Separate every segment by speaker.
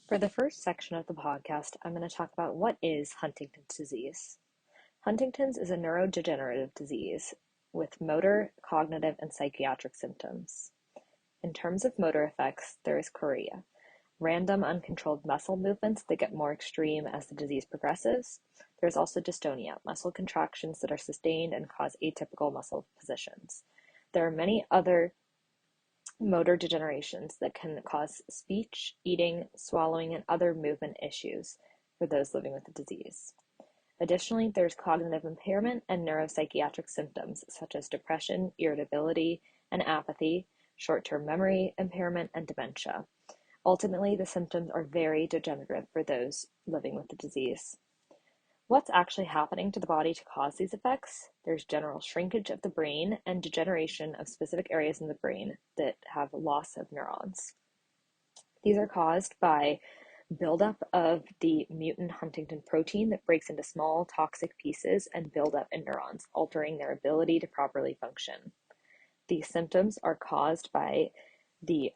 Speaker 1: For the first section of the podcast, I'm going to talk about what is Huntington's disease. Huntington's is a neurodegenerative disease with motor, cognitive, and psychiatric symptoms. In terms of motor effects, there is chorea, random uncontrolled muscle movements that get more extreme as the disease progresses. There's also dystonia, muscle contractions that are sustained and cause atypical muscle positions. There are many other motor degenerations that can cause speech, eating, swallowing, and other movement issues for those living with the disease. Additionally, there's cognitive impairment and neuropsychiatric symptoms such as depression, irritability, and apathy, short-term memory impairment, and dementia. Ultimately, the symptoms are very degenerative for those living with the disease. What's actually happening to the body to cause these effects? There's general shrinkage of the brain and degeneration of specific areas in the brain that have loss of neurons. These are caused by buildup of the mutant Huntington protein that breaks into small toxic pieces and build up in neurons, altering their ability to properly function. These symptoms are caused by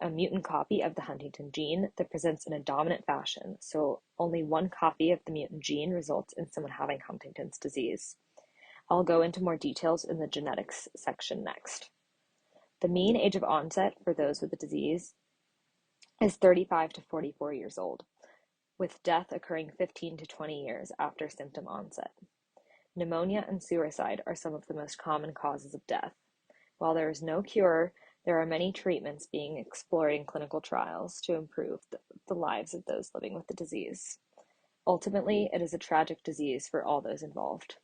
Speaker 1: a mutant copy of the Huntington gene that presents in a dominant fashion. So only one copy of the mutant gene results in someone having Huntington's disease. I'll go into more details in the genetics section next. The mean age of onset for those with the disease is 35 to 44 years old, with death occurring 15 to 20 years after symptom onset. Pneumonia and suicide are some of the most common causes of death. While there is no cure, there are many treatments being explored in clinical trials to improve the lives of those living with the disease. Ultimately, it is a tragic disease for all those involved.